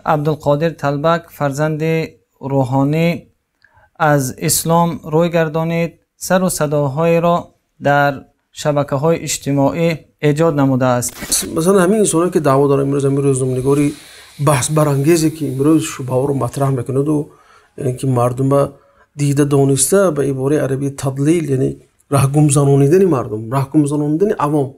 عبدالقادر طلبک فرزند روحانی از اسلام روی گردانید، سر و صداهای را در شبکه‌های اجتماعی ایجاد نموده است. مثلا همین انسان‌هایی که دعوا دارن امروز روزنامه‌نگاری بحث برانگیزی که امروز شبهه رو مطرح میکنند و یعنی که مردم دیده دانسته به عباره عربی تضلیل، یعنی راهگم زنانیدن مردم، راهگم زنانیدن عوام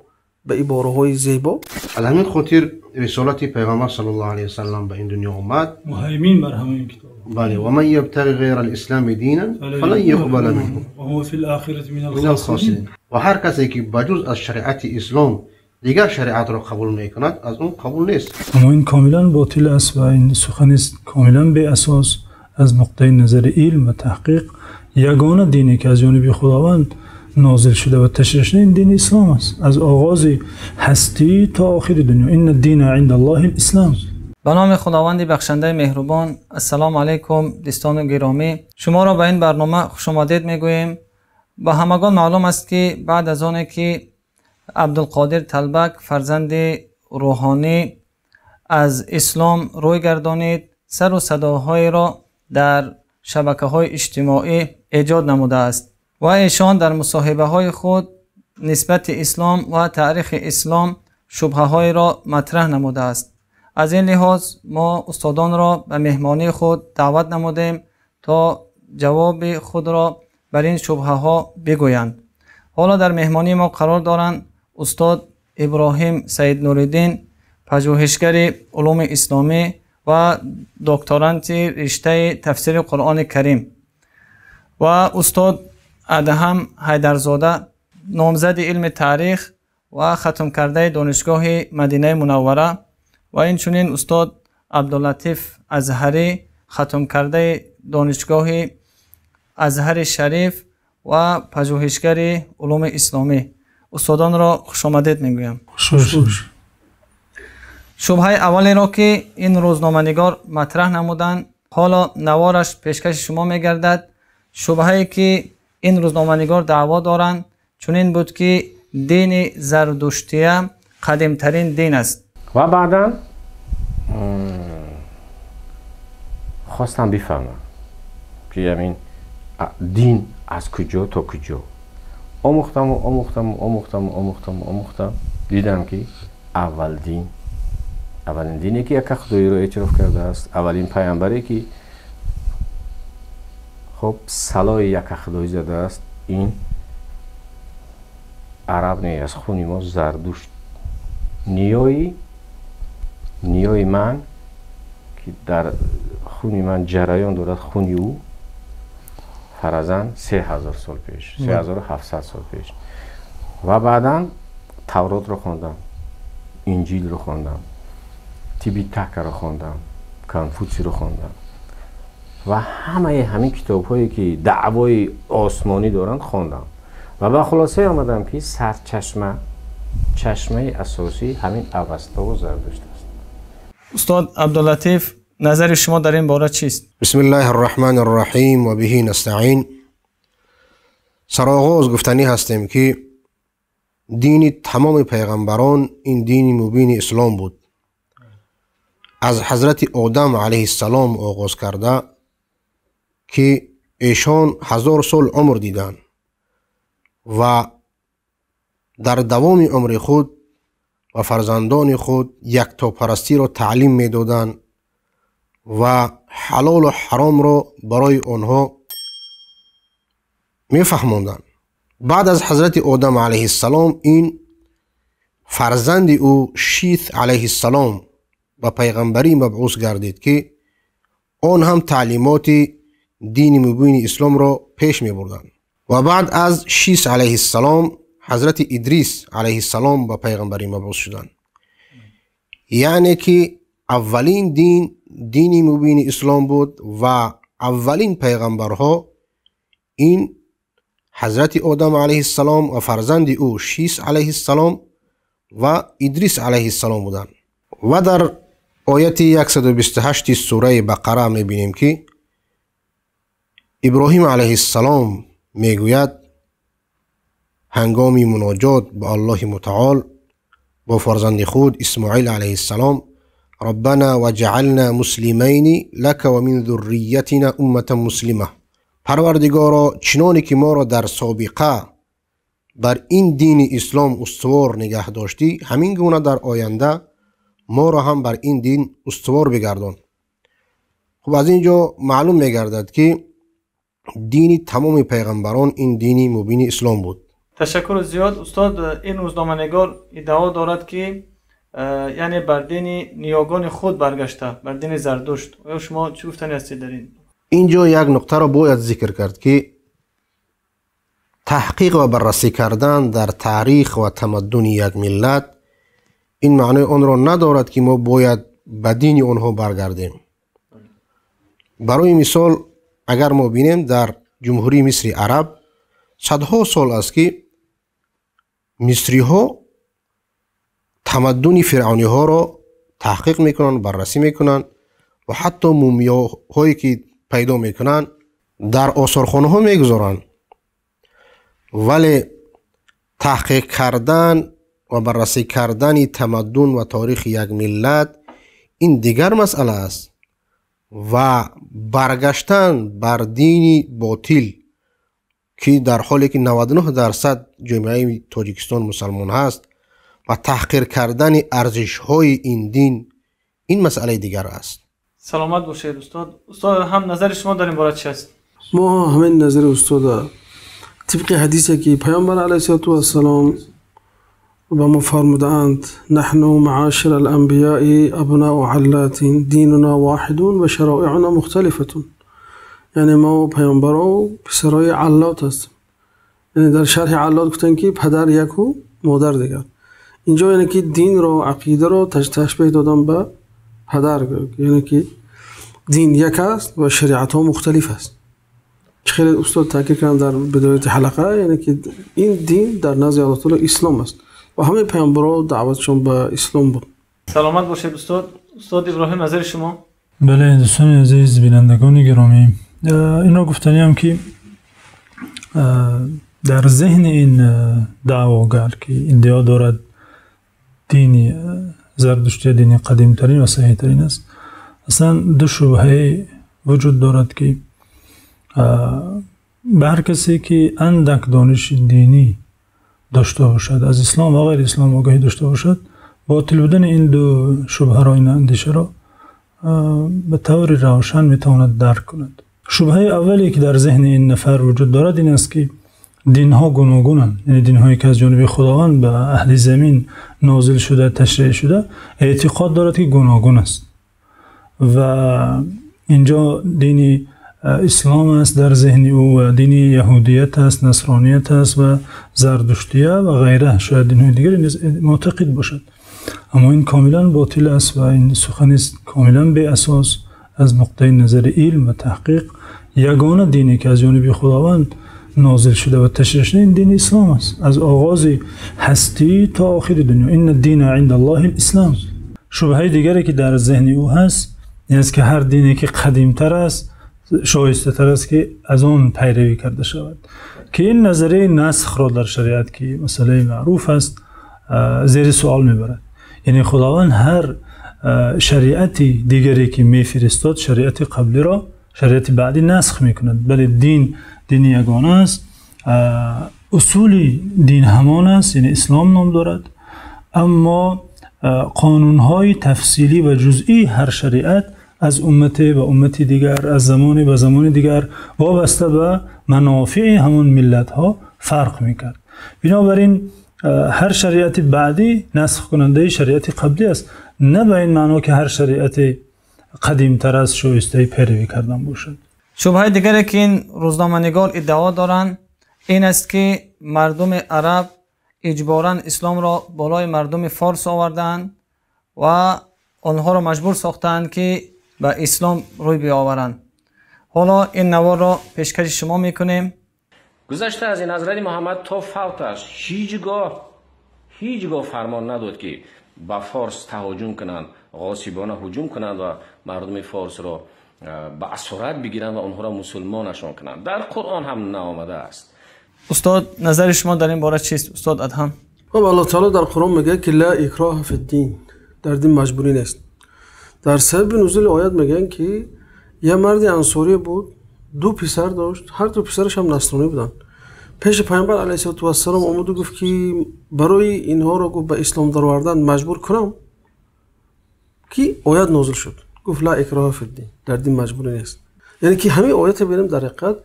به عباره های زیبا. الان خاطر رسالت پیغمبر صلی الله علیه و سلم به این دنیا اومد، مهیمن بر همه کتاب. بله، و من یبتغی غیر الاسلام دینا فلن یقبل منه و هو فی الاخره من الخاسرین. و هر کسی که بجز از شریعت اسلام دیگر شریعت را قبول میکند از اون قبول نیست. اما این کاملا باطل است و این سخن است کاملا بی اساس از نقطه نظر علم و تحقیق. یگانه دینی که از جانب خداوند نازل شده و تشریع شده این دین اسلام است، از آغاز هستی تا آخر دنیا. این الدین عند الله الاسلام. به نام خداوند بخشنده مهربان. السلام علیکم دوستان گرامی، شما را به این برنامه خوش آمدید میگوییم. با همگان معلوم است که بعد از آنه که عبدالقادر طلبک فرزند روحانی از اسلام روی گردانید، سر و صداهای را در شبکه‌های اجتماعی ایجاد نموده است و ایشان در مصاحبه های خود نسبت اسلام و تاریخ اسلام شبهه های را مطرح نموده است. از این لحاظ ما استادان را به مهمانی خود دعوت نمودیم تا جواب خود را بر این شبهه ها بگویند. حالا در مهمانی ما قرار دارند استاد ابراهیم سید نوری‌دین، پژوهشگر علوم اسلامی و دکترانت رشته تفسیر قرآن کریم، و استاد ادهم حیدرزاده، نامزد علم تاریخ و ختم کرده دانشگاه مدینه منوره، و اینچنین استاد عبداللطیف ازهری، ختم کرده دانشگاه ازهر شریف و پژوهشگر علوم اسلامی. استادان را خوش آمدید میگویم. شبهه اولی را که این روزنامه‌نگار مطرح نمودند، حالا نوارش پیشکش شما میگردد. شبهه‌ای که این روزنامه‌نگار دعوا دارند چنین بود که دین زردشتیه قدیمترین دین است. و بعدا خواستم بفهمم که همین دین از کجا تا کجا. آموختم دیدم که اولین دینی که یک خدایی رو اعتراف کرده است، اولین پیامبری که خب صلای یک خدایی زده است، این عرب نه، از خونی ما زردشت. نیای من که در خونی من جریان دارد، خونی او فرزن 3000 سال پیش، 3700 سال پیش. و بعدا تورات رو خواندم، انجیل رو خواندم، تیبیتک رو خواندم، کنفوسی رو خواندم و همین کتاب هایی که دعوای آسمانی دارند خواندم و به خلاصه آمدم که چشمه اساسی همین اوستا و زردشت است. استاد عبداللطیف، نظر شما در این باره چیست؟ بسم الله الرحمن الرحیم و به نستعین. سرآغاز گفتنی هستیم که دین تمام پیغمبران این دین مبین اسلام بود. از حضرت آدم علیه السلام آغاز کرده که ایشان 1000 سال عمر دیدن و در دوام عمر خود و فرزندان خود یکتاپرستی را تعلیم می دادن و حلال و حرام را برای آنها می فهموندن. بعد از حضرت آدم علیه السلام این فرزند او شیث علیه السلام و پیغمبری مبعوث گردید که آن هم تعلیمات دین مبین اسلام را پیش می بردن. و بعد از شیث علیه السلام حضرت ادریس علیه السلام و پیغمبری مبعوث شدند. یعنی که اولین دین مبین اسلام بود و اولین پیغمبرها این حضرت آدم علیه السلام و فرزند او شیث علیه السلام و ادریس علیه السلام بودند. و در آیت 128 سوره بقره میبینیم که ابراهیم علیه السلام میگوید هنگامی مناجات با الله متعال با فرزند خود اسماعیل علیه السلام ربنا وجعلنا مسلمین لك و من ذریتنا امة مسلمه. پروردگارا چنانی که ما را در سابقه بر این دین اسلام استوار نگه داشتی، همین گونه در آینده ما را هم بر این دین استوار بگردان. خب از اینجا معلوم میگردد که دین تمام پیغمبران این دینی مبین اسلام بود. تشکر زیاد استاد. این روزنامه‌نگار ادعا دارد که یعنی بر دین نیاگان خود برگشته، بر دین زردشت. آیا شما چی گفتنی هستید در این؟ اینجا یک نکته را باید ذکر کرد که تحقیق و بررسی کردن در تاریخ و تمدن یک ملت این معنی آن را ندارد که ما باید به دین آنها برگردیم. برای مثال اگر ما بینیم در جمهوری مصر عرب صدها سال است که مصری ها تمدن فرعونی ها را تحقیق میکنن، بررسی میکنن و حتی مومیاهایی که پیدا میکنن در آثارخانه ها میگذارن. ولی تحقیق کردن و بررسی کردن تمدن و تاریخ یک ملت این دیگر مسئله است و برگشتن بر دینی باطل که در حالی که 99% جامعه تاجیکستان مسلمان هست و تحقیر کردن ارزش های این دین این مسئله دیگر است. سلامت باشید استاد. استاد هم نظر شما در این باره چی است؟ ما همین نظر استاد طبق حدیثی که پیامبر علیه السلام و ما فرمودند نحن معاشر الانبیاء ابناء علات دیننا واحد و شرائعنا مختلفه. یعنی ما پیامبر و پسرای علات هستیم. یعنی در شرح علات گفتن که پدر یک و مادر دیگر. اینجا یعنی که دین را عقیده را تشبیه دادن به پدر، یعنی که دین یک است و شریعت ها مختلف است. خیلی استاد تاکید کردن در بدایت حلقه، یعنی که این دین در نزد الله تعالی اسلام است و همه پیامبران دعوتشون به اسلام بود. سلامت باشید استاد. استاد ابراهیم نظر شما؟ بله دوستان عزیز بینندگان گرامی، این را گفتنی هم که در ذهن این دعواگر که ادعا دارد دینی زردشتی دینی قدیم ترین و صحیح ترین است، اصلا دو شبهه وجود دارد که به هر کسی که اندک دانش دینی داشته باشد، از اسلام و غیر اسلام آگاهی داشته باشد، باطل بودن این دو شبهه را، این اندیشه را به طور روشن میتواند درک کند. شبهه اولی که در ذهن این نفر وجود دارد این است که دین ها گوناگونند، یعنی دین هایی که از جانب خداوند به اهل زمین نازل شده، تشریع شده، اعتقاد دارد که گوناگون است و اینجا دین اسلام است در ذهن او و دین یهودیت است، نصرانیت است و زردشتیه و غیره، شاید دین های دیگر معتقد باشد. اما این کاملا باطل است و این سخن است کاملا بی اساس از نقطه نظر علم و تحقیق. یگانه دینی که از جانب خداوند نازل شده و تشریع شده این دین اسلام است، از آغاز هستی تا آخر دنیا. این الدین عند الله الاسلام. شبهه دیگری که در ذهن او هست این است که هر دینی که قدیمتر است شایسته تر است که از آن پیروی کرده شود، که این نظریه نسخ را در شریعت که مسئله معروف است زیر سوال میبرد. یعنی خداوند هر شریعتی دیگری که میفرستاد شریعت قبلی را شریعت بعدی نسخ میکند. بله دین یگانه است، اصول دین همان است، یعنی اسلام نام دارد، اما قانونهای تفصیلی و جزئی هر شریعت از امت به امت دیگر، از زمان به زمان دیگر وابسته به منافع همون ملت ها فرق میکرد. بنابراین هر شریعت بعدی نسخ کننده شریعت قبلی است، نه به این معنا که هر شریعت قدیم تر از شایسته پیروی کردن باشد. شبهه دیگری که این روزنامه‌نگار ادعا دارند این است که مردم عرب اجباراً اسلام را بالای مردم فارس آوردند و آنها را مجبور ساختند که به اسلام روی بیاورند. حالا این نوار را پیشکش شما میکنیم. گذشته از این حضرت محمد تا فوتش هیچگاه فرمان نداد که به فارس تهاجم کنند، غاصبانه هجوم کنند و مردم فارس را به اسارت بگیرند و آنها را مسلمانشان کنند. در قرآن هم نآمده است. استاد نظر شما در این باره چیست استاد ادهم؟ خب الله تعالی در قرآن میگه که لا اکراه فی الدین، در دین مجبوری نیست. در سبب نزول آیات میگن که یه مرد انصاری بود، 2 پسر داشت، هر 2 پسرش هم نصرانی بودن. پیش پیامبر علیه السلام اومد و گفت که برای اینها رو به اسلام درآوردن مجبور کنم، که آیات نازل شد گفت لا اکراه فی الدین، در دین مجبوری نیست. یعنی که همه آیات ببینیم در حقیقت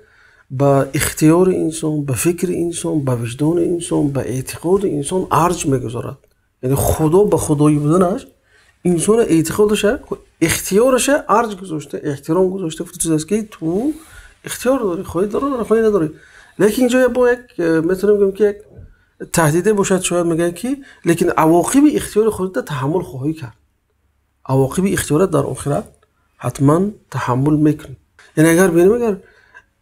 با اختیار انسان، به فکر انسان، به وجدان انسان، به اعتقاد انسان ارج میگذارد. یعنی خدا به خدایی بودنش انسان اعتقادش اختیارش ارج گذاشته، احترام گذاشته. گفته چیزی است که تو اختیار داری، خواهی داری، خواهی نداری. لیکن اینجا با یک میتونم بگم که یک تهدیده باشد، شاید میگن که لیکن عواقب اختیار خودت تحمل خواهی کرد. عواقب اختیارات در آخرت حتما تحمل میکنی. یعنی اگر ببینیم اگر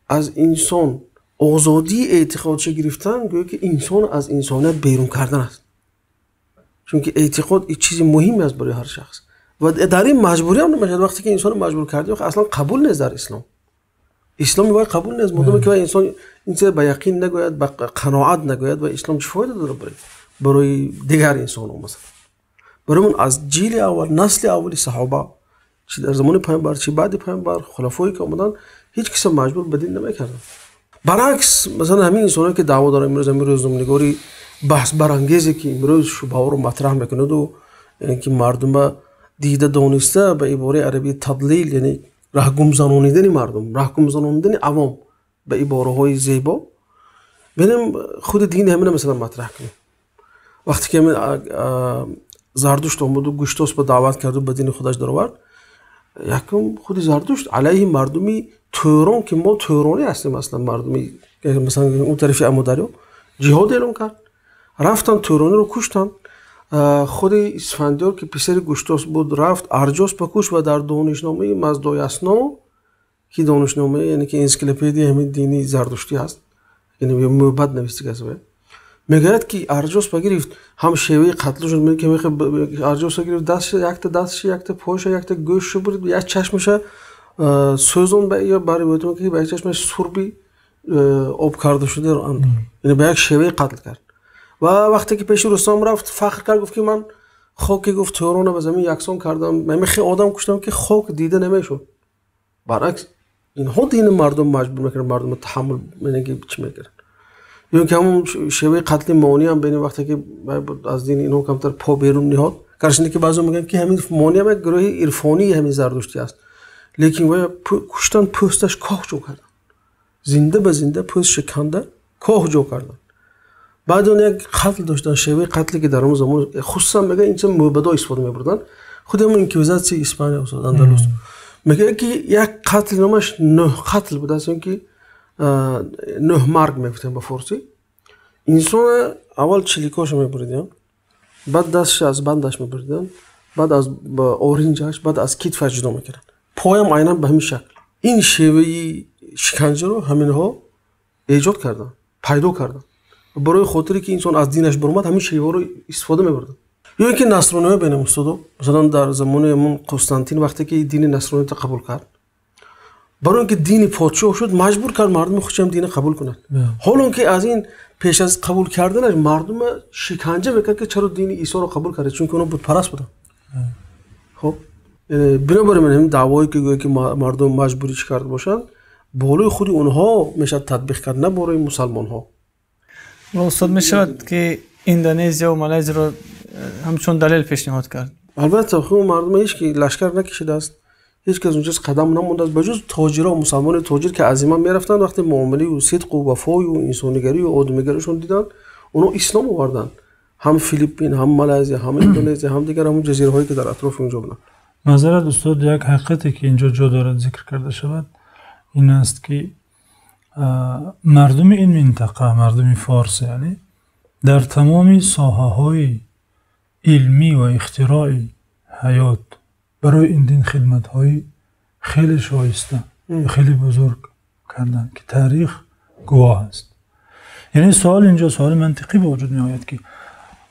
از انسان آزادی اعتقادش گرفتن، گویا که انسان از انسانیت بیرون کردن است. چون که اعتقاد یک چیز مهمی است برای هر شخص و در این مجبوری هم نمیشه. وقتی که انسان مجبور کردی اصلا قبول نیست در اسلام میگه قبول نیست. مدام که انسان این چیز به یقین نگوید، به قناعت نگوید، و اسلام چه فایده داره برای دیگر انسان ها؟ مثلا برامون از جیل اول، نسل اولی صحابه، چه در زمان پیامبر چه بعد پیامبر، خلفایی که اومدن، هیچ کس مجبور به دین نمیکردن. برعکس مثلا همین انسانایی که دعوا دارن امروز روزنامه‌نگاری بحث برانگیزی که امروز شبهه رو مطرح میکنند و یعنی که مردم دیده دانسته به عباره عربی تضلیل، یعنی راهگم زنانیدن مردم، راهگم زنانیدن عوام به عباره های زیبا. ببینیم خود دین همین مثلا مطرح کنیم. وقتی که زردشت اومد و گشتاس به دعوت کرد و به دین خودش درآورد، یکم خود زردشت علیه مردمی تهران که ما تهرانی هستیم، اصلا مردمی مثلا اون طرف امودریا جهاد اعلام کرد، رفتن تهرانی رو کشتن. خود اسفندیار که پسر گشتاس بود رفت ارجاس بکش و در دانشنامه مزدای اسنا که دانشنامه یعنی که انسیکلوپدی همین دینی زردشتی هست، یعنی مبد نوشته کسبه، میگه که ارجاس بگرفت هم شیوه قتلش میگه که ارجاس گرفت دستش یک تا پاش یک تا گوش برید، یک چشمش سوزون به یا برای بودم که به چشمش سربی آب کرده شده رو یعنی به یک شیوه قتل کرد. و وقتی که پیش رستم رفت فخر کرد، گفت که من خاک گفت تهران رو به زمین یکسان کردم، من خیلی آدم کشتم که خاک دیده نمیشد. برعکس اینها دین مردم مجبور میکنن، مردم تحمل میگه چی میکنن. یا که همون شیوه قتل مانی هم بین وقتی که از دین اینها کمتر پا بیرون نهاد، گرچه که بعضی میگن که همین مانی هم یک گروه عرفانی همین زردشتی است، لیکن و کشتن پوستش کاه جو کردن، زنده به زنده پوست شکنده کاه جو کردن. بعد اون یک قتل داشتن، شیوه قتلی که در اون زمان خصوصا میگه این چه مبدا استفاده می‌بردن. خود همون انکویزاسیون اسپانیا و اندلس میگه که یک قتل نامش 9 قتل بود، از اینکه 9 مرگ میگفتن به فارسی. انسان اول چلیکاش می‌بردن، بعد دستش از بندش می‌بردن، بعد از اورنجش، بعد از کتفش جدا می‌کردن، پایم عیناً به همین شکل. این شیوه شکنجه رو همینها ایجاد کردن، پیدا کردن برای خاطری که انسان از دینش برآمد، همین شیوه رو استفاده می‌بردن. یا اینکه نصرانی‌ها بین استاد مثلا در زمان قسطنطین وقتی که دین نصرانی را قبول کرد، برای اینکه دین پادشاه شد مجبور کرد مردم خودش هم دین قبول کنند. حالا که از این پیش از قبول کردنش مردم شکنجه میکرد که چرا دین عیسی رو قبول کرد، چون که اونا بت پرست بودن. خب بنابراین همین دعوایی که مردم مجبوری کرده باشند بالای خود اونها میشه تطبیق کرد، نه بالای مسلمان ها. استاد میشود که اندونزیا و مالزی رو همچون دلیل پیشنهاد کرد. البته خب مردم هیچ که لشکر نکشیده است، هیچ که از اونجا قدم نمونده است بجز تاجرها و مسلمان تاجر که از ایمان میرفتن، وقتی معامله و صدق و وفای و انسانیگری و آدمیگریشون دیدن اونا اسلام آوردن. هم فیلیپین، هم مالزی، هم اندونزیا، هم دیگر همون جزیره هایی که در اطراف اونجا بودن. معذرت استاد، یک حقیقتی که اینجا جا دارد ذکر کرده شود این است که مردم این منطقه، مردم فارس، یعنی در تمام ساحه‌های علمی و اختراعی حیات برای این دین خدمت‌های خیلی شایسته خیلی بزرگ کردن که تاریخ گواه است. یعنی سوال اینجا سوال منطقی به وجود می آید که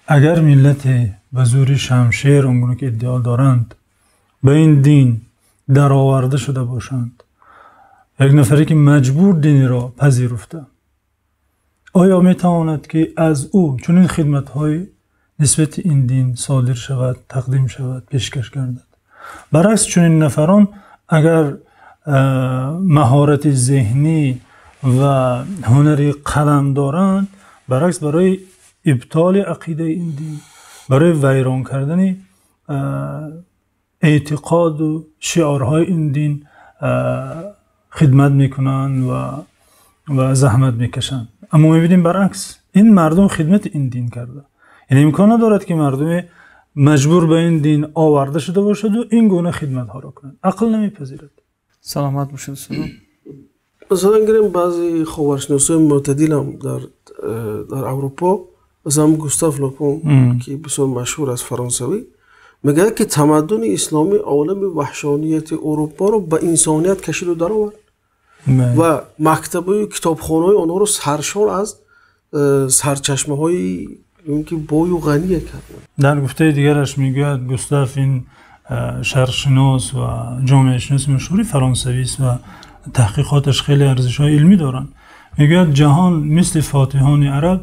اگر ملت به زور شمشیر اونگونه که ادعا دارند به این دین در آورده شده باشند، یک نفری که مجبور دین را پذیرفته، آیا می تواند که از او چون این خدمت‌های نسبت این دین صادر شود، تقدیم شود، پیشکش گردد؟ برعکس چنین نفران اگر مهارت ذهنی و هنری قلم دارند، برعکس برای ابطال عقیده این دین، برای ویران کردن اعتقاد و شعارهای این دین خدمت میکنن و زحمت میکشن. اما میبینیم برعکس این مردم خدمت این دین کرده. یعنی امکان ندارد که مردم مجبور به این دین آورده شده باشد و این گونه خدمت ها را کنند. عقل نمیپذیرد. سلامت باشید سلام. مثلا گریم بعضی خبرشناسای معتدل هم در اروپا، مثلا گوستاف لوپون که بسیار مشهور از فرانسوی، میگه که تمدن اسلامی عالم وحشانیت اروپا رو به انسانیت کشید و در آورد و مکتبه کتابخانه های آنها رو سرشار از سرچشمه های که بای و غنیه کردن. در گفته دیگرش میگوید گوستاف این شرقشناس و جامعه شناس مشهوری فرانسوی است و تحقیقاتش خیلی ارزش‌های علمی دارن. میگوید جهان مثل فاتحان عرب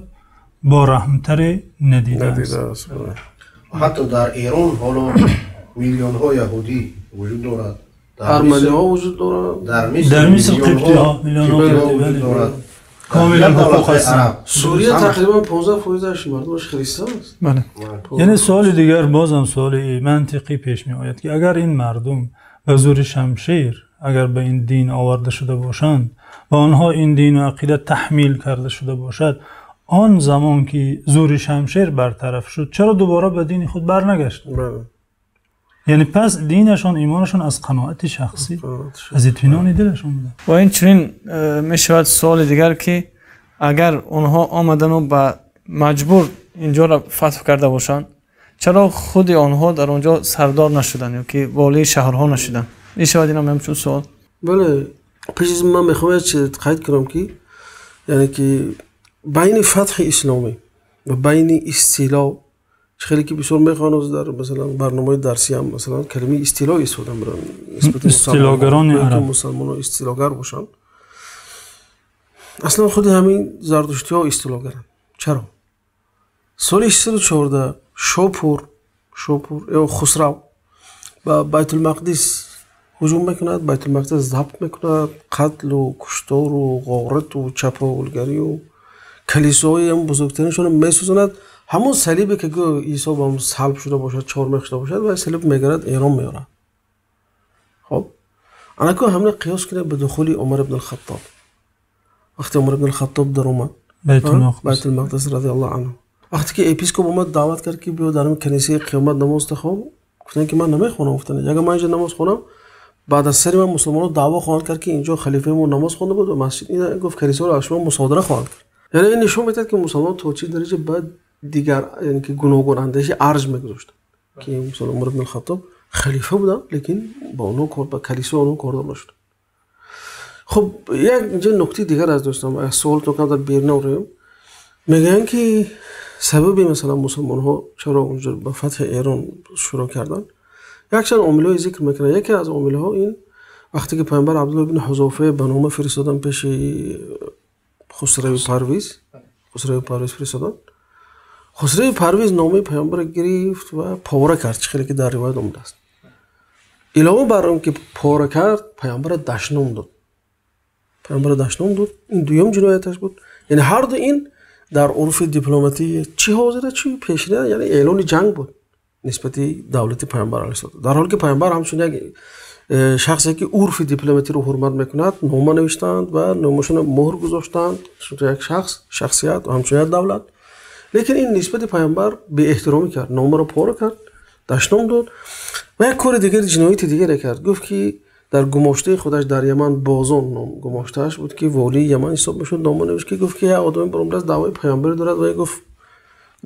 با رحمتر ندیده است. حتی در ایران حالا میلیون ها یهودی وجود دارد، ارمنی ها وجود دارد، در مصر قبطی ها میلیون ها وجود دارد، کاملا حقوق هستند. سوریه تقریبا 15% مردمش کریستیان است. بله. یعنی سوال دیگر بازم سوال منطقی پیش می آید که اگر این مردم به زور شمشیر اگر به این دین آورده شده باشند و آنها این دین و عقیده تحمیل کرده شده باشد، آن زمان که زور شمشیر برطرف شد چرا دوباره به دین خود برنگشت؟ یعنی پس دینشان، ایمانشان از قناعت شخصی، از اطمینان دلشان بوده. و این چنین می شود سوال دیگر که اگر اونها آمدن و به مجبور اینجا را فتح کرده باشند، چرا خود آنها در اونجا سردار نشدن یا که والی شهرها نشدن؟ این شود این هم همچون سوال. بله، پیش از من میخوام چیز قید کنم که یعنی که بین فتح اسلامی و بین استیلا، خیلی که بسیار میخوانم در مثلا برنامه درسی هم مثلا کلمه استیلا استفاده میکنن، استیلاگران عرب، مسلمان ها استیلاگر باشن. اصلا خود همین زردشتی ها استیلاگرن. چرا؟ سال 14 شاپور یا خسرو با بیت المقدس هجوم میکند، بیت المقدس ضبط میکند، قتل و کشتار و غارت و چپاولگری و کلیساهای هم بزرگترینشون میسوزند. همون صلیبی که عیسی با هم صلب شده باشد، چهارمخ شده باشد و صلیب میگرد ایران میاره. خب انا که همین قیاس کنه به دخول عمر بن الخطاب. وقتی عمر بن الخطاب در اومد بیت المقدس رضی الله عنه، وقتی که اپیسکوپ اومد دعوت کرد که بیا در کنیسه قیامت نماز بخوان، گفتن که من نمیخونم. گفتن اگه من اینجا نماز خونم بعد از سری من مسلمانو دعوا خواهند کرد که اینجا خلیفه ما نماز خونده بود و مسجد این گفت کنیسه رو شما مصادره خواهند کرد. یعنی این نشون میده که مسلمان تا چه درجه بعد دیگر یعنی که گناهگار اندیش ارج میگذاشتن که مثلا عمر بن الخطاب خلیفه بودن لیکن با اونو کار با کلیسا اونو کار داشت. خب یک نکته دیگر از دوستان سوال تو کردن در بیرنوریم میگن که سبب مثلا مسلمان ها چرا اونجا به فتح ایران شروع کردن، یکشان عاملای ذکر میکنه. یکی از عاملها این وقتی که پیامبر عبدالله بن حذافه به نامه فرستادن پیش خسرو پرویز فرستادن. خسرو پرویز نامه پیامبر گرفت و پاره کرد، خیلی که در روایت اومده است. علاوه بر اون که پاره کرد پیامبر دشنام داد. این دوم جنایتش بود. یعنی هر دو این در عرف دیپلماتی چی حاضره چی پیشینه، یعنی اعلان جنگ بود نسبت دولت پیامبر علیه السلام. در حالی که پیامبر همچون یک شخصی که عرف دیپلماتی رو حرمت میکند نامه نوشتند و نامشون مهر گذاشتند چون یک شخصیت و همچون یک دولت، لیکن این نسبت پیامبر به احترامی کرد، نامه رو پاره کرد، دشنام داد و یک کار دیگر جنایت دیگر کرد. گفت که در گماشته خودش در یمن بازان نام گماشتهش بود که والی یمن حساب میشد، نامه نوشت که گفت که یه آدمی برام دست دعوای پیامبر دارد و گفت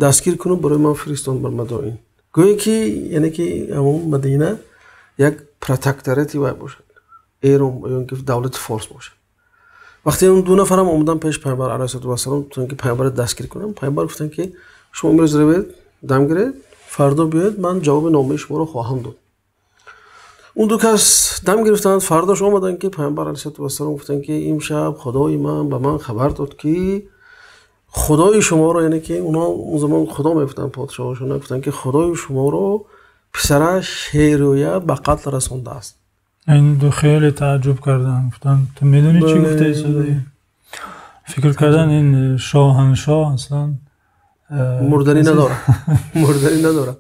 دستگیر کنه برای من فرستان بر مدائن. گویا که یعنی که همون مدینه یک پروتکتوراتی باشد، ایران یا اینکه دولت فارس باشد. وقتی اون دو نفر هم اومدن پیش پیامبر علیه السلام تا اینکه پیامبر دستگیر کنن، پیامبر گفتن که شما امروز روید دم گیرید، فردا بیاید من جواب نامه شما رو خواهم داد. اون دو کس دم گرفتند، فرداش اومدن که پیامبر علیه السلام گفتن که امشب خدای من به من خبر داد که خدای شما رو، یعنی که اونا اون زمان خدا میگفتن پادشاهاشون، گفتن که خدای شما رو پسرش شیرویه به قتل رسونده است. این دو خیلی تعجب کردن، گفتن تو میدونی چی گفته عیسی؟ فکر کردن این شاهنشاه اصلا مردنی نداره.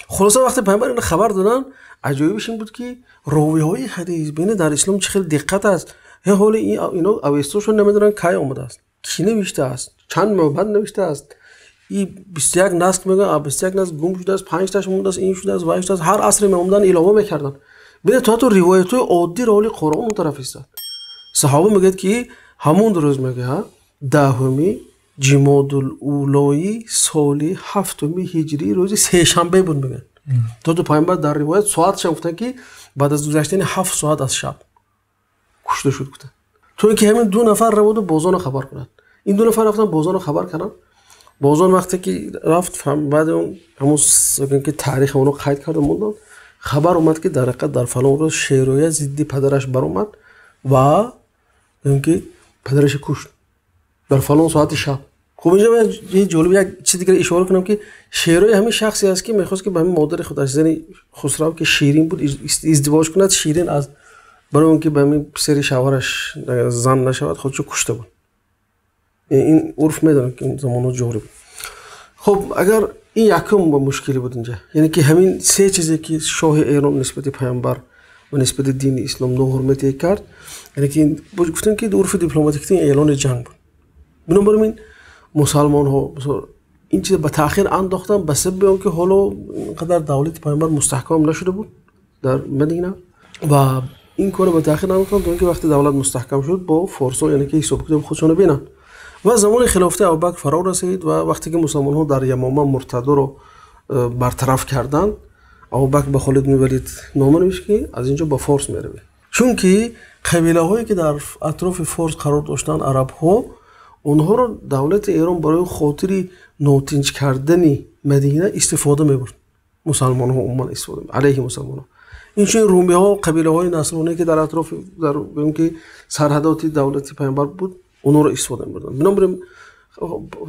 خلاصه وقتی پیامبر این خبر دادن، عجایبش این بود که راوی‌های حدیث بین در اسلام چه خیلی دقت است. حال اینا اوستوشون نمیدونن کی اومده است، کی نوشته است، چند ماه بعد نوشته است. این 21 نسل میگن 21 نسل گم شده است، 5 تاش مونده است، این شده است، وایش است، هر عصر میومدن علاوه میکردن. ببین تو روایت‌های عادی راوی قرآن اون طرف است. صحابه میگه که همون روز میگه دهمی جمادی الاولی سال 7 هجری روز سه شنبه بود میگن. تو پیامبر در روایت ساعتش گفتن که بعد از گذشتن 7 ساعت از شب کشته شد گفتن. تو اینکه همین دو نفر رفت بازان خبر کنن، این دو نفر رفتن بازان خبر کردن. بازان وقتی که رفت بعد اون همون که تاریخ اونو قید کرده موندن، خبر اومد که در حقیقت در فلان روز شیرویه ضد پدرش بر اومد و اینکه پدرش کشت در فلان ساعت شب. خب اینجا من یه جالب یک چیز دیگه اشاره کنم که شیرویه همین شخصی است که میخواست که با همین مادر خودش یعنی خسرو که شیرین بود ازدواج کند، شیرین از برای اون که به همین سری شوهرش زن نشود خودشو کشته بود. این عرف میدونم که این زمانو جاری بود. خب اگر این یکم مشکلی بود اینجا، یعنی که همین سه چیزی که شاه ایران نسبت پیامبر و نسبت دین اسلام ناحرمتی کرد، یعنی که گفتن که عرف دیپلماتیک اعلان جنگ بود. بنابراین مسلمان ها این چیز به تأخیر انداختن به سبب اون که حالا اینقدر دولت پیامبر مستحکم نشده بود در مدینه و این کار به تأخیر انداختن تا اینکه وقتی دولت مستحکم شد با فارسا یعنی که حساب کتاب خودشون ببینن و زمان خلافت ابوبکر فرا رسید و وقتی که مسلمان ها در یمامه مرتدا رو برطرف کردن، ابوبکر به خالد بن ولید نامه نوشت که از اینجا با فارس میره، چون که قبیله هایی که در اطراف فارس قرار داشتن عرب ها اونها رو دولت ایران برای خاطر ناتنج کردن مدینه استفاده می‌برد. مسلمان ها عموما استفاده علیه مسلمان ها. این چون رومی ها قبیله های نصرانی که در اطراف در اون که سرحدات دولتی پیامبر بود اونها رو استفاده می‌بردن. بنابراین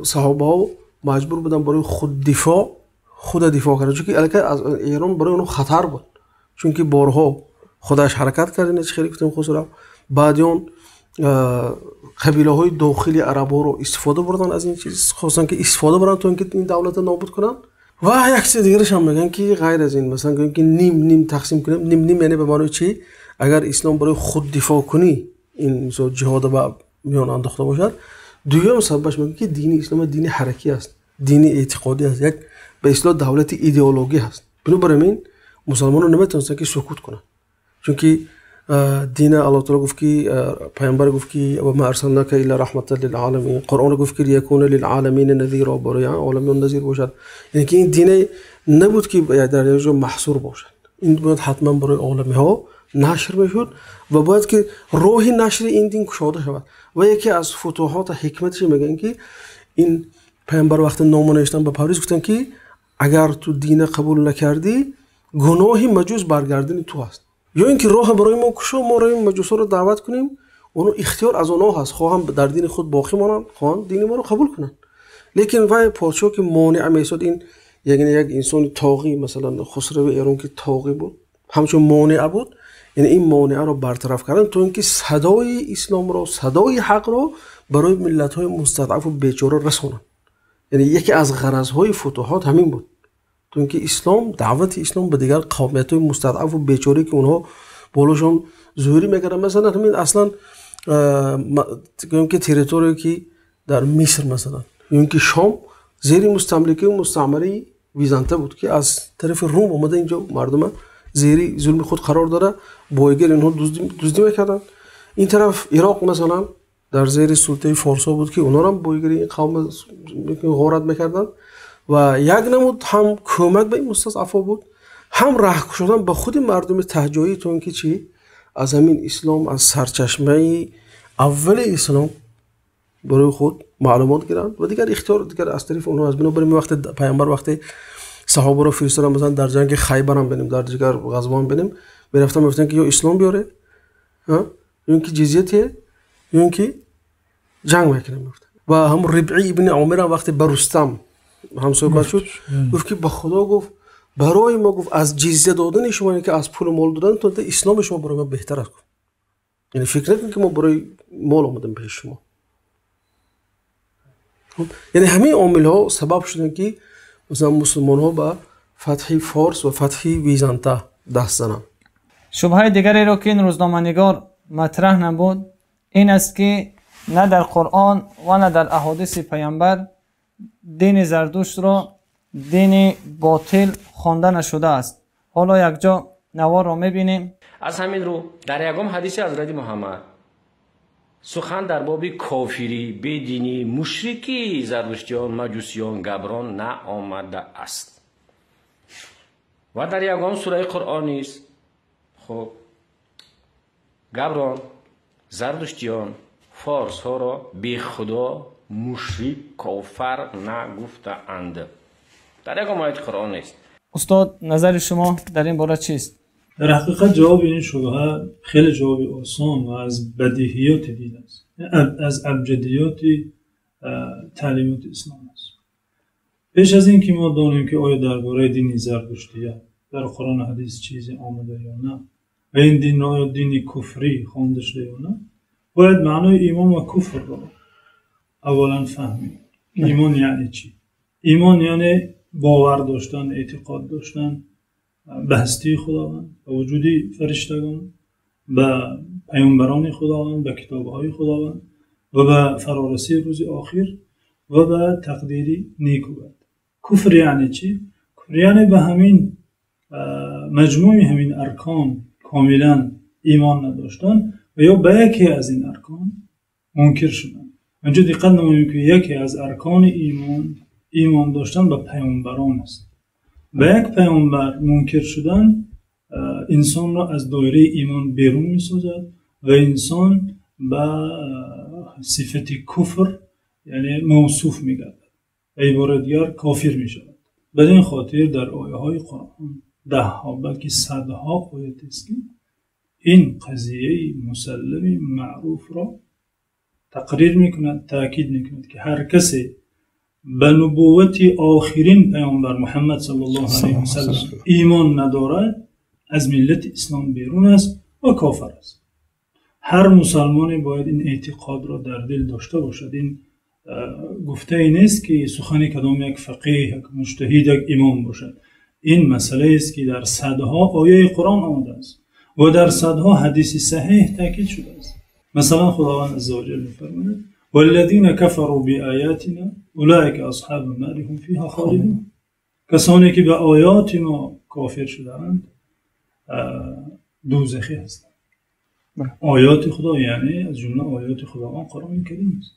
صحابه ها مجبور بودن برای خود دفاع کردن، چون که از ایران برای اونها خطر بود، چون که بارها خودش حرکت کردن چه خیلی گفتم خسرو بعدیان قبیله های داخلی عرب ها رو استفاده بردن از این چیز، خواستن که استفاده برن تا اینکه این دولت نابود کنن. و یک چیز دیگرش هم میگن که غیر از این مثلا که نیم تقسیم کنیم، نیم یعنی به معنی چی؟ اگر اسلام برای خود دفاع کنی این مثلا جهاد با میان انداخته باشد. دوم سببش میگه که دین اسلام دین حرکی است، دین اعتقادی است، یک به اصطلاح دولت ایدئولوژی است. بنابراین مسلمانان نمیتونن که سکوت کنن، چون که دین الله تعالی گفت که پیامبر گفت که و ما ارسلناک الا رحمت للعالمین، قرآن گفت که یکون للعالمین نذیرا، برای عالمیان نذیر باشد. یعنی که این دین نبود که در یه جا محصور باشد، این باید حتما برای عالمی ها نشر بشود و باید که راه نشر این دین گشاده شود. و یکی از فتوحات حکمتش میگن که این پیامبر وقت نامه نوشتن به پاریس گفتن که اگر تو دین قبول نکردی گناه مجوس برگردن تو هست، یا اینکه راه برای ما کشو، ما راه مجوسا رو دعوت کنیم، اونو اختیار از اونها هست، خواهم در دین خود باقی مانن، خواهم دین ما رو قبول کنن. لیکن وای پادشاه که مانع میشد، این یعنی یک انسان طاغی مثلا خسرو ایران که طاغی بود همچون مانع بود، یعنی این مانع رو برطرف کردن تا اینکه صدای اسلام رو، صدای حق رو برای ملت های مستضعف و بیچاره رسونن. یعنی یکی از غرضهای فتوحات همین بود، تو اینکه اسلام، دعوت اسلام به دیگر قومیت‌های مستضعف و بیچاره که اونها بالاشون ظهوری میکردن، مثلا همین اصلا که تریتوری که در مصر مثلا یا که شام زیر مستملکه و مستعمره ویزانته بود که از طرف روم اومده اینجا مردم زیر ظلم خود قرار داره، بایگر اینها دزدی میکردن. این طرف عراق مثلا در زیر سلطه فارسا بود که اونها هم بایگری این قوم غارت میکردن و یک نمود هم کمک به این مستضعفا بود، هم راه شدن به خود مردم تهجایی تو اینکه چی از همین اسلام، از سرچشمه اول اسلام برای خود معلومات گیرن و دیگر اختیار دیگر از طرف اونها از. بنابراین وقت پیامبر وقتی صحابه رو فرستادن مثلا در جنگ خیبر هم ببینیم، در دیگر غزوان ببینیم، میرفتن میگفتن که یا اسلام بیاره ها، یا اینکه جزیه، یا اینکه جنگ میکنه. و هم ربعی ابن عمر وقتی بر رستم هم صحبت شد گفت که به خدا گفت برای ما گفت از جزیه دادن شما که از پول مال دادن تو اسلام شما برای ما بهتر است. یعنی فکر نکنید که ما برای مال آمدیم پیش شما. یعنی همه عامل ها سبب شدن که مثلا مسلمان ها به فتح فارس و فتح بیزانتا دست زنن. شبهه دیگری را که این روزنامه‌نگار مطرح نبود این است که نه در قرآن و نه در احادیث پیامبر دین زردشت را دین باطل خوانده نشده است. حالا یک جا نوار را میبینیم. از همین رو در یکم حدیث حضرت محمد سخن در باب کافری، بدینی، مشرکی زردشتیان، مجوسیان، گبران نه آمده است و در یکم سوره قرآنی است. خب گبران، زردشتیان، فارس ها را بی خدا، مشرک، کافر نگفته اند. در یکم آیت قرآن است. استاد نظر شما در این باره چیست؟ در حقیقت جواب این شبهه خیلی جواب آسان و از بدیهیات دین است، از ابجدیات تعلیمات اسلام است. پیش از این که ما دانیم که آیا درباره دین زردشتیت در قرآن و حدیث چیزی آمده یا نه و این دین را آیا دین کفری خوانده شده یا نه، باید معنای ایمان و کفر را اولا فهمیم. ایمان یعنی چی؟ ایمان یعنی باور داشتن، اعتقاد داشتن به هستی خداوند، به وجود فرشتگان، به پیامبران خداوند، به کتابهای خداوند و به فرارسی روز آخر و به تقدیر نیک و بد. کفر یعنی چی؟ کفر یعنی به همین مجموع همین ارکان کاملا ایمان نداشتن و یا به یکی از این ارکان منکر شدن. اینجا دقت نماییم که یکی از ارکان ایمان داشتن به پیامبران است. به یک پیامبر منکر شدن انسان را از دایره ایمان بیرون می سازد و انسان به صفت کفر یعنی موصوف می گردد و عبارت دیگر کافر می شود. بدین خاطر در آیه های قرآن دهها بلکه صدها آیه است که این قضیه مسلم معروف را تقریر می کند، تأکید می کند که هر کسی به نبوت آخرین پیامبر محمد صلی الله علیه و سلم ایمان ندارد از ملت اسلام بیرون است و کافر است. هر مسلمانی باید این اعتقاد را در دل داشته باشد. این گفته ای نیست که سخن کدام یک فقیه، یک مجتهد، یک امام باشد. این مسئله است که در صدها آیه قرآن آمده است و در صدها حدیث صحیح تاکید شده است. مثلا خداوند عزوجل می‌فرماید والذین کفروا بآیاتنا اولئک اصحاب النار هم فیها خالدون. کسانی که به آیات ما کافر شدند دوزخی هستند. آیات خدا یعنی از جمله آیات خداوند قرآن کریم است.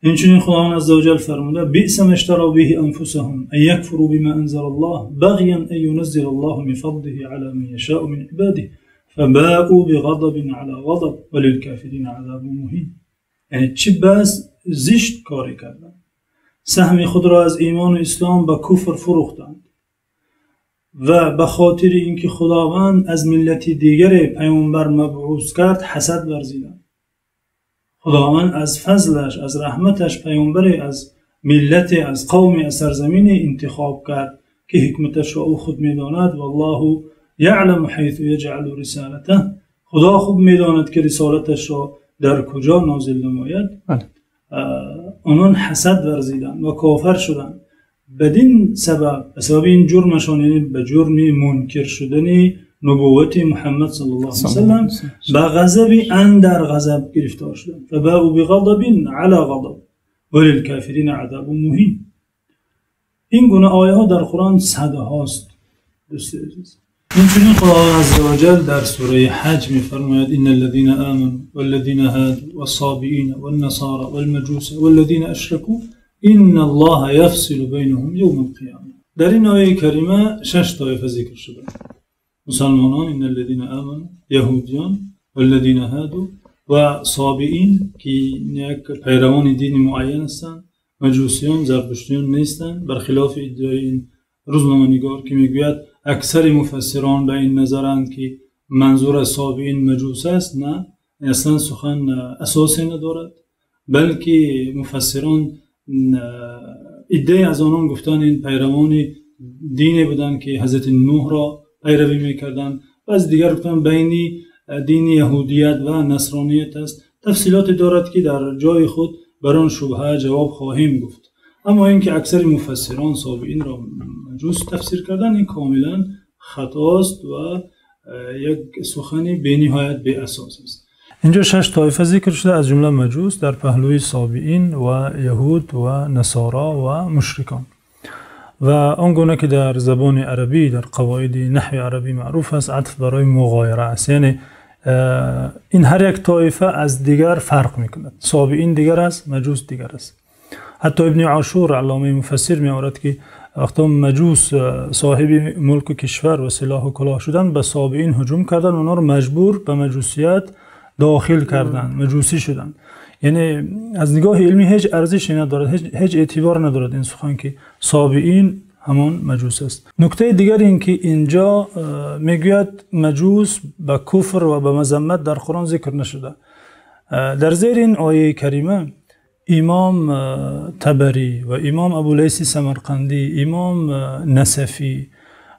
اینچنین خداوند عزوجل فرموده بئس ما اشتروا به انفسهم ان یکفروا بما انزل الله بغیا ان ينزل الله من فضله على من یشاء من عباده فباءوا بغضب على غضب وللكافرین عذاب مهین. یعنی چه بس زشت کاری کردند، سهم خود را از ایمان و اسلام به کفر فروختند و به خاطر اینکه خداوند از ملت دیگر پیامبر مبعوث کرد حسد ورزیدند. خداوند از فضلش، از رحمتش پیامبر از ملت، از قوم، از سرزمین انتخاب کرد که حکمتش را او خود میداند. والله یعلم حیث یجعل رسالته. خدا خوب میداند که رسالتش را در کجا نازل نماید. آنان حسد ورزیدند و کافر شدند. بدین سبب، بسبب این جرمشان، یعنی به جرم منکر شدن نبوت محمد صلی الله علیه وسلم، به غضب اندر غضب گرفتار شدند. فباءوا بغضب علی غضب وللکافرین عذاب مهین. این گونه آیه ها در قرآن صدهاست. دوست عزیز، اینچنین خداوند عزوجل در سوره حج می‌فرماید ان الذين آمنوا والذين هادوا والصابئين والنصارى والمجوس والذين اشركوا ان الله يفصل بينهم يوم القيامه. در این آیه کریمه 6 طایفه ذکر شده: مسلمانان، ان الذين آمنوا، یهودیان، والذين هادوا و صابئین که یک پیروان دین معین هستند، مجوسیان، زرتشتیان نیستند، برخلاف ادعای این روزنامه‌نگار که میگوید اکثر مفسران به این نظرند که منظور از صابئین مجوس است. نه، اصلا سخن اساسی ندارد، بلکه مفسران ادعای از آنان گفتن این پیروان دینی بودن که حضرت نوح را پیروی میکردن و از دیگر گفتن بین دین یهودیت و نصرانیت است. تفصیلات دارد که در جای خود بر آن شبهه جواب خواهیم گفت. اما اینکه اکثر مفسران سابعین را مجوس تفسیر کردن این کاملا خطاست و یک سخنی به نهایت بی اساس است. اینجا 6 طایفه ذکر شده از جمله مجوس در پهلوی سابعین و یهود و نصارا و مشرکان و آنگونه که در زبان عربی در قواعد نحو عربی معروف است عطف برای مغایره است، یعنی این هر یک طایفه از دیگر فرق میکند. سابعین دیگر است، مجوس دیگر است. حتی ابن عاشور علامه مفسر می آورد که وقتی مجوس صاحب ملک و کشور و سلاح و کلاه شدن به سابعین هجوم کردن و اونا رو مجبور به مجوسیت داخل کردن، مجوسی شدن. یعنی از نگاه علمی هیچ ارزشی ندارد، هیچ اعتبار ندارد این سخن که سابعین همان مجوس است. نکته دیگر این که اینجا میگوید مجوس به کفر و به مذمت در قرآن ذکر نشده. در زیر این آیه کریمه امام طبری و امام ابولیث سمرقندی، امام نصفی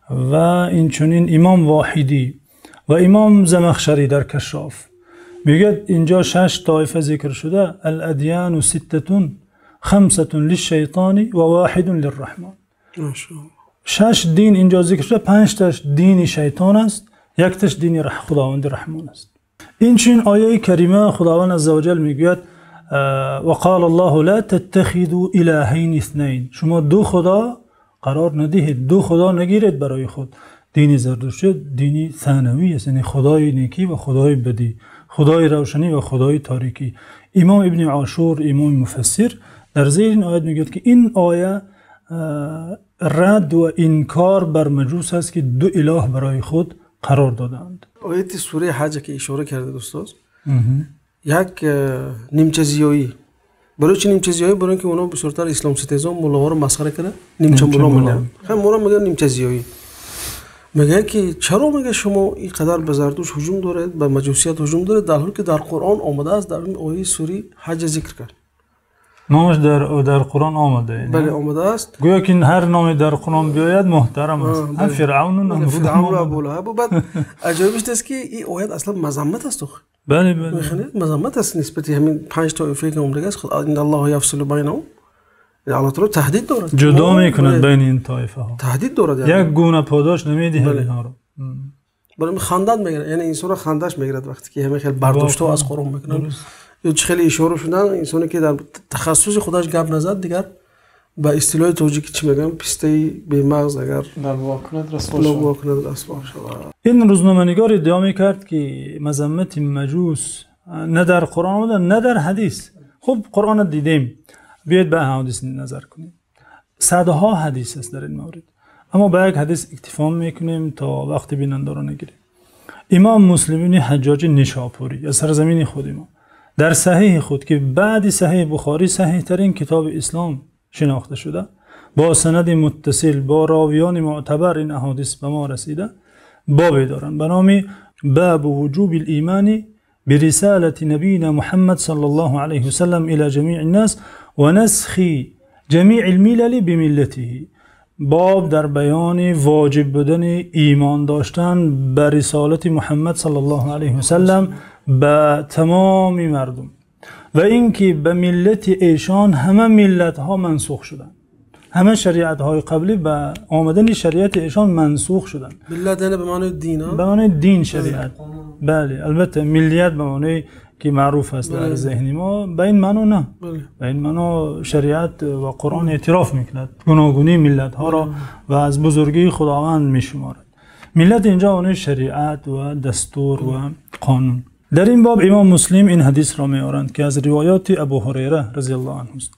و اینچنین امام واحدی و امام زمخشری در کشاف میگه اینجا 6 طایفه ذکر شده. الادیان 6 5 للشیطان و 1 للرحمن. 6 دین اینجا ذکر شده، 5 تاش دین شیطان است، 1 تاش دین خداوند رحمان است. این چنین آیه کریمه خداوند عزوجل میگوید وقال الله لا تتخذوا الهین اثنین، شما دو خدا قرار ندهید، دو خدا نگیرید برای خود. دین زرتشتی دینی ثانوی است، یعنی خدای نیکی و خدای بدی، خدای روشنی و خدای تاریکی. امام ابن عاشور امام مفسر در زیر این آیه میگه که این آیه رد و انکار بر مجوس است که دو اله برای خود قرار دادند. آیه سوره حج که اشاره کرده استاد یک نیمچه زیایی، برای چی نیمچه زیایی؟ برای اینکه اونا به صورت اسلام ستیزان مولا رو مسخره کرده، نیمچه مولا میگن، هم مولا میگن نیمچه زیایی. میگه که چرا میگه شما این قدر به زرتوش هجوم دارید، به مجوسیت هجوم دارید، در حالی که در قرآن آمده است، در این آیه سوره حج ذکر کرد. نامش در قرآن آمده. بله آمده است. گویا که هر نامی در قرآن بیاید محترم است. هم فرعون و نمرود فرعون و ابولهب. بعد عجایبش است که این آیه اصلا مذمت است. بله بله. میخونید مذمت است نسبت همین 5 طایفه که عمرگی است. ان الله یفصل بینهم. الله تعالی تهدید دارد. جدا میکند بین این طایفه ها. تهدید دارد. یک گونه پاداش نمیده اینها رو. برای خندت میگیره، یعنی انسان خندش میگیرد وقتی که همه خیلی برداشته از قرآن میکنن. یا خیلی اشاره شدن انسانی که در تخصص خودش گپ نزد دیگر با اصطلاح توجیهی چی میگم پسته به مغز اگر در واکنت رسوا شود. این روزنامه‌نگار ادعا میکرد که مذمت مجوس نه در قرآن آمده نه در حدیث. خب قرآن دیدیم، بیاید به حدیث نظر کنیم. صدها حدیث است در این مورد، اما به یک حدیث اکتفا میکنیم تا وقت بیننده را نگیریم. امام مسلم بن حجاج نیشاپوری از سرزمین خود ما در صحیح خود که بعد صحیح بخاری صحیح ترین کتاب اسلام شناخته شده، با سند متصل با راویان معتبر این احادیث به ما رسیده، بابی دارن به نام باب وجوب الایمان برسالة نبینا محمد صلی الله علیه وسلم الى جمیع الناس و نسخ جمیع الملل بملته. باب در بیان واجب بودن ایمان داشتن به رسالت محمد صلی الله علیه وسلم به تمام مردم و اینکه به ملت ایشان همه ملت ها منسوخ شدن، همه شریعت های قبلی به آمدن شریعت ایشان منسوخ شدن. ملت یعنی به معنی دین ها؟ به معنی دین شریعت. بله البته ملیت به معنی که معروف است در ذهن ما، به این معنی نه. به این معنی شریعت و قرآن اعتراف میکند گوناگونی ملت ها را و از بزرگی خداوند میشمارد. ملت اینجا اون شریعت و دستور و قانون. در این باب امام مسلم این حدیث را میارند که از روایات ابو هریره رضی الله عنه است: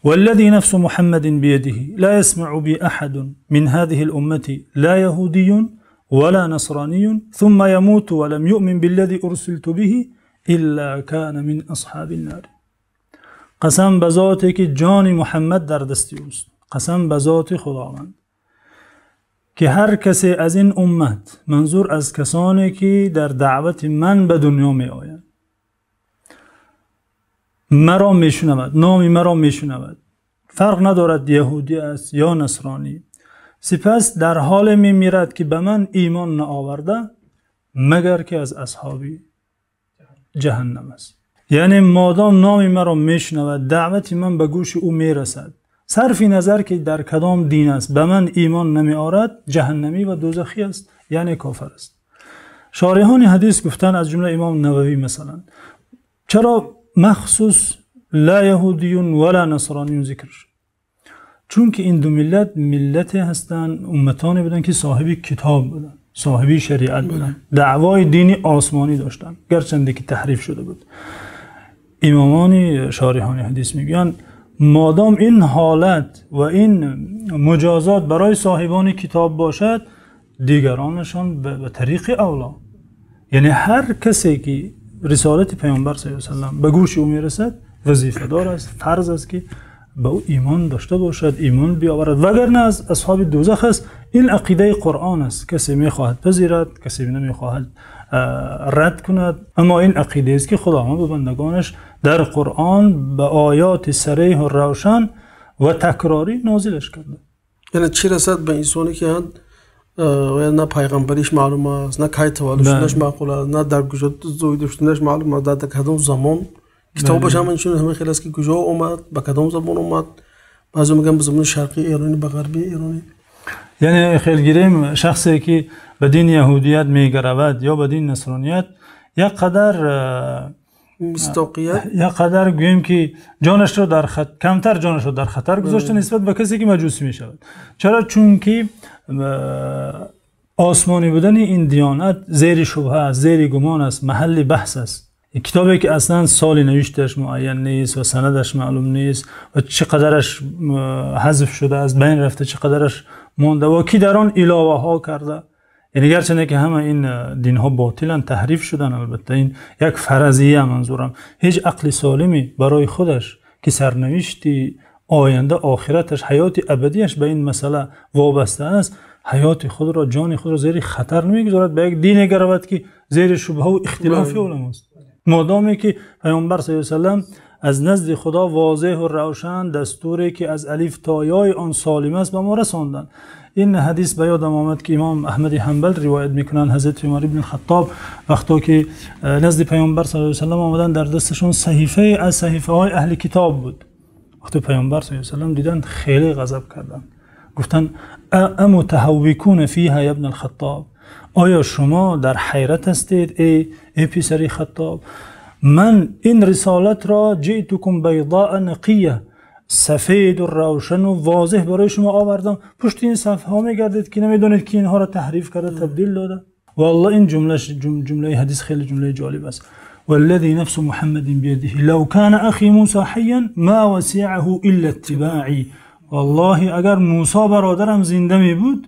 والذي نفس محمد بيده لا يسمع بي احد من هذه الامه لا يهودي ولا نصراني ثم يموت ولم يؤمن بالذي ارسلت به الا كان من اصحاب النار. قسم به ذاتی که جان محمد در دست اوست، قسم به ذات خداوند که هر کسی از این امت، منظور از کسانی که در دعوت من به دنیا می آیند، مرا می شنود، نام مرا می شنود، فرق ندارد یهودی است یا نصرانی، سپس در حال میمیرد که به من ایمان نآورده مگر که از اصحاب جهنم است. یعنی مادام نام مرا میشنود، دعوت من به گوش او میرسد، صرفی نظر که در کدام دین است، به من ایمان نمی آورد جهنمی و دوزخی است، یعنی کافر است. شارحان حدیث گفتن از جمله امام نووی مثلا چرا مخصوص لا یهودیون ولا نصرانیون ذکر شد؟ چون که این دو ملت هستند، امتانی بودن که صاحبی کتاب بودن، صاحبی شریعت بودن، دعوای دینی آسمانی داشتن گرچنده که تحریف شده بود. امامان شارحان حدیث میگن مادام این حالت و این مجازات برای صاحبان کتاب باشد، دیگرانشان به طریق اولا، یعنی هر کسی که رسالت پیامبر صلی الله علیه و سلم به گوش او میرسد وظیفه دار است، فرض است که به او ایمان داشته باشد، ایمان بیاورد، وگرنه از اصحاب دوزخ است. این عقیده قرآن است، کسی میخواهد پذیرد، کسی نمیخواهد رد کند، اما این عقیده است که خداوند به بندگانش در قرآن به آیات صریح و روشن و تکراری نازلش کرده. یعنی چی رسد به انسانی که نه پیغمبریش معلوم است، نه کی تولدش معقول است، نه در کجا زوی داشتنش معلوم است، در کدام زمان کتابش هم نشون همه خیلی است که کجا اومد، به کدام زمان اومد. بعضی میگن به زمان شرقی ایرانی، به غربی ایرانی. یعنی خیلی گیریم شخصی که به دین یهودیت میگرود یا به دین نصرانیت یک قدر مستاقیت، یک قدر گوییم که جانش رو در کمتر جانش رو در خطر گذاشته نسبت به کسی که مجوسی می شود. چرا؟ چون که آسمانی بودن این دیانت زیر شبهه است، زیر گمان است، محل بحث است. کتابی که اصلا سالی نوشتهش معین نیست و سندش معلوم نیست و چقدرش حذف شده است، بین رفته، چقدرش مونده و کی در آن علاوه ها کرده. یعنی گرچه که همه این دین ها باطلن، تحریف شدن، البته این یک فرضیه، منظورم هیچ عقل سالمی برای خودش که سرنوشتی آینده آخرتش، حیات ابدیش به این مسئله وابسته است، حیات خود را، جان خود را زیر خطر نمیگذارد به یک دین گرود که زیر شبهه و اختلاف علما است. مادامی که پیامبر صلی الله علیه و سلم از نزد خدا واضح و روشن دستوری که از الف تا یای آن سالم است به ما رساندن. این حدیث به یادم آمد که امام احمد حنبل روایت میکنن حضرت عمر بن الخطاب وقتی که نزد پیامبر صلی الله علیه و سلم آمدن، در دستشون صحیفه از صحیفه های اهل کتاب بود. وقتی پیامبر صلی الله علیه و سلم دیدن خیلی غضب کردن، گفتن امتهوکون فیها یا ابن الخطاب، آیا شما در حیرت هستید ای پسر خطاب؟ من این رسالت را جئتکم بیضاء نقیه، سفید و روشن و واضح برای شما آوردم، پشت این صفحه ها میگردید که نمیدونید که اینها را تحریف کرده، تبدیل داده. والله این جمله حدیث خیلی جمله جالب است. والذی نفس محمد بیده لو کان اخی موسی حیا ما وسعه الا اتباعی. والله اگر موسی برادرم زنده می بود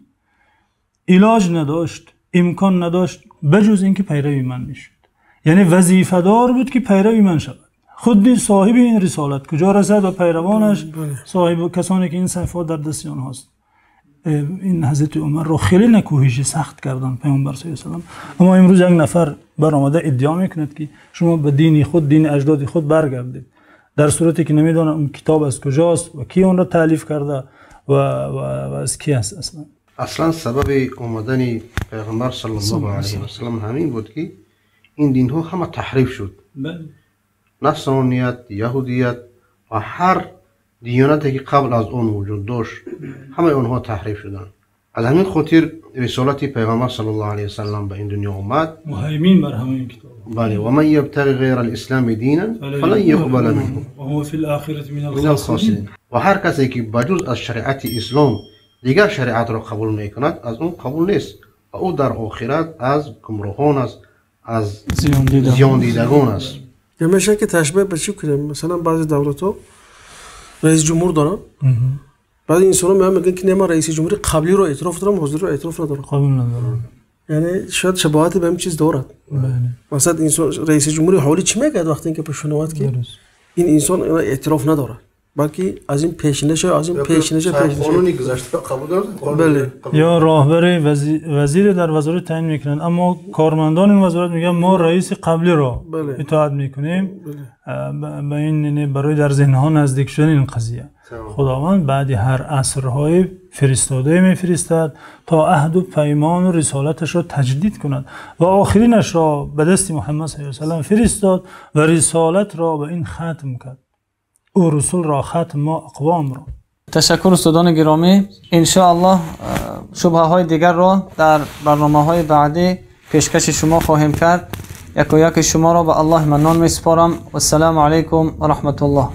علاج نداشت، امکان نداشت بجز اینکه پیروی من میشد. یعنی وظیفه دار بود که پیروی من شود. خود صاحب این رسالت کجا رسد و پیروانش صاحب کسانی که این صفات در دست آنها هست. این حضرت عمر رو خیلی نکوهش سخت کردن پیامبر صلی الله علیه و سلم. اما امروز یک نفر برآمده ادعا میکند که شما به دین خود، دین اجداد خود برگردید، در صورتی که نمیدونه اون کتاب از کجاست و کی اون را تالیف کرده و از کی است. اصلا سبب اومدن پیغمبر صلی الله علیه و سلم همین بود که این دین ها همه تحریف شد. نصرانیت، یهودیت و هر دیانتی که قبل از اون وجود داشت همه اونها تحریف شدن. از همین خاطر رسالت پیغمبر صلی الله علیه و سلم به این دنیا اومد، مهیمن بر همه کتاب. بله، و من یبتغی غیر الاسلام دینا فلن یقبل منه و هو فی الاخره من الخاسرین. و هر کسی که بجز از شریعت اسلام دیگر شریعت را قبول میکند از اون قبول نیست و او در آخرت از گمراهان است، از زیان دیدگان است. میشه که تشبیه به چی کنیم؟ مثلا بعضی دولت‌ها رئیس جمهور دارن، بعد انسان میگن که نه ما رئیس جمهوری قبلی رو اعتراف دارم، حاضر رو اعتراف ندارم، قبول ندارم. یعنی شاید شباهتی به این چیز دارد. مثلا انسان رئیس جمهوری حالی چی میگه وقتی اینکه پشنوات که این انسان اعتراف نداره، بلکه از این پیشنش قانونی گذشته قبول دارد. بله. یا راهبر وزیر در وزارت تعیین میکنند، اما کارمندان این وزارت میگن ما رئیس قبلی را اطاعت میکنیم. به این برای در ذهن ها نزدیک شدن این قضیه. خداوند بعد هر عصرهای فرستاده میفرستد تا عهد و پیمان و رسالتش را تجدید کند و آخرینش را به دست محمد صلی الله علیه و سلم فرستاد و رسالت را به این ختم کرد. او رسول را ختم، ما اقوام را. تشکر استادان گرامی. انشاءالله شبهه های دیگر را در برنامه های بعدی پیشکش شما خواهیم کرد. یک و یک شما را به الله منان می سپارم. و السلام علیکم و رحمت الله.